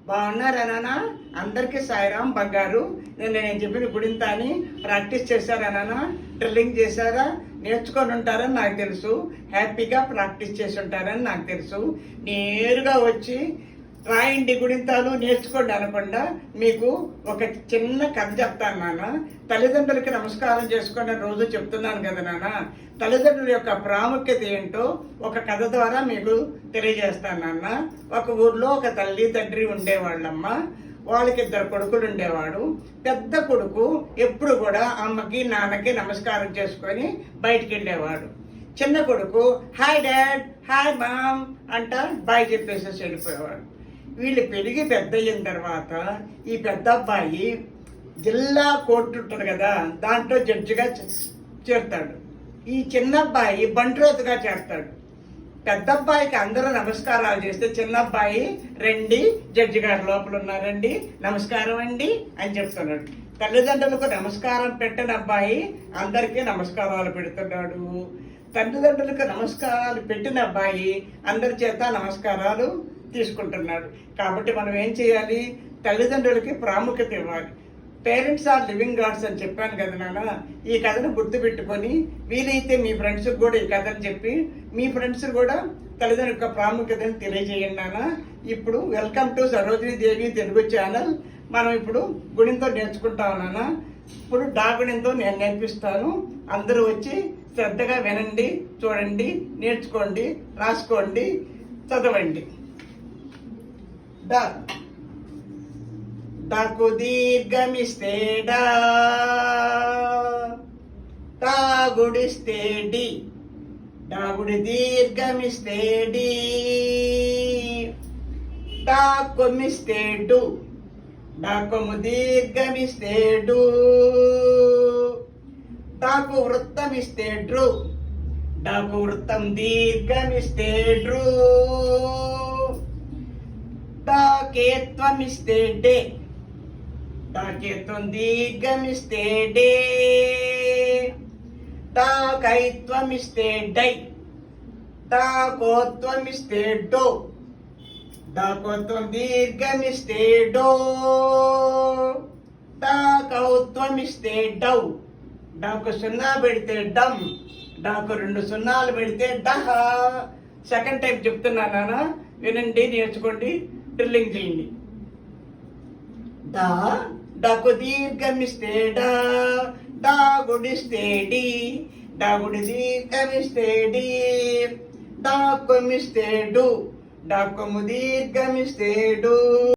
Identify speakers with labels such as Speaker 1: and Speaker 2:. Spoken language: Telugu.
Speaker 1: బాగున్నారా నాన్న? అందరికీ సాయిరాం బంగారు. నేను చెప్పిన గుడింత అని ప్రాక్టీస్ చేశారా నాన్న? డ్రిల్లింగ్ చేశారా? నేర్చుకొని ఉంటారని నాకు తెలుసు. హ్యాపీగా ప్రాక్టీస్ చేసి ఉంటారని నాకు తెలుసు. నేరుగా వచ్చి రాయండి గుడింతాలు నేర్చుకోండి అనకుండా మీకు ఒక చిన్న కథ చెప్తాను నాన్న. తల్లిదండ్రులకి నమస్కారం చేసుకొని రోజు చెప్తున్నాను కదా నాన్న. తల్లిదండ్రుల యొక్క ప్రాముఖ్యత ఏంటో ఒక కథ ద్వారా మీకు తెలియజేస్తాను నాన్న. ఒక ఊర్లో ఒక తల్లి తండ్రి ఉండేవాళ్ళమ్మ. వాళ్ళకి 2 కొడుకులు ఉండేవాడు. పెద్ద కొడుకు ఎప్పుడు కూడా అమ్మకి నాన్నకి నమస్కారం చేసుకొని బయటికి వెళ్ళేవాడు. చిన్న కొడుకు హాయ్ డాడ్, హాయ్ మామ్ అంట బాయ్ చెప్పేసి వెళ్ళిపోయేవాడు. వీళ్ళు పెరిగి పెద్ద అయిన తర్వాత ఈ పెద్ద అబ్బాయి జిల్లా కోర్టు ఉంటుంది కదా, దాంట్లో జడ్జిగా చేరుతాడు. ఈ చిన్న అబ్బాయి బంట్రోతుగా చేస్తాడు. పెద్ద అబ్బాయికి అందరూ నమస్కారాలు చేస్తే చిన్న అబ్బాయి రండి జడ్జి గారు లోపల ఉన్నారండి, నమస్కారం అండి అని చెప్తున్నాడు. తల్లిదండ్రులకు నమస్కారం పెట్టిన అబ్బాయి అందరికీ నమస్కారాలు పెడుతున్నాడు. తల్లిదండ్రులకు నమస్కారాలు పెట్టిన అబ్బాయి అందరి చేత నమస్కారాలు తీసుకుంటున్నాడు. కాబట్టి మనం ఏం చేయాలి? తల్లిదండ్రులకి ప్రాముఖ్యత ఇవ్వాలి. పేరెంట్స్ ఆర్ లివింగ్ గాడ్స్ అని చెప్పాను కదా నాన్న. ఈ కథను గుర్తుపెట్టుకొని వీలైతే మీ ఫ్రెండ్స్కి కూడా ఈ కథను చెప్పి మీ ఫ్రెండ్స్ కూడా తల్లిదండ్రుల యొక్క ప్రాముఖ్యతను తెలియజేయండి నాన్న. ఇప్పుడు welcome to Sarojini Devi Telugu channel. మనం ఇప్పుడు గుణింతో నేర్చుకుంటాం నాన్న. ఇప్పుడు డాగుణింతో నేను నేర్పిస్తాను. అందరూ వచ్చి శ్రద్ధగా వినండి, చూడండి, నేర్చుకోండి, రాసుకోండి, చదవండి. డాకు దీర్ఘమిస్తే డా, డాగుడిస్తే డి, డాగుడి దీర్ఘమిస్తే డి, డాకొమ్మిస్తే డు, డాకొమ్ము దీర్ఘమిస్తే డు, డాకు వృత్తమిస్తే డ్రు, డాకు వృత్తం దీర్ఘమిస్తే డ్రు, డాకేత్వమిస్తే డే, డాకేత్వం దీర్ఘమిస్తే డే, డాకైత్వమిస్తే డై, డాకోత్వమిస్తే డో, డాకోత్వం దీర్ఘమిస్తే డో, డాకౌత్వమిస్తే డౌ, డాకు 0 పెడితే డమ్, డాకు 2 సున్నాలు పెడితే డహ. సెకండ్ టైం చెప్తున్నా నాన్న, వినండి, నేర్చుకోండి, డ్రిల్లింగ్ చేయండి. డా, డాకు దీర్ఘమిస్తే డా, డాగుడిస్తే డి, డాగుడి దీర్ఘమిస్తే డి, డాకొమ్మిస్తే డు, డాకొమ్ము దీర్ఘమిస్తే డు.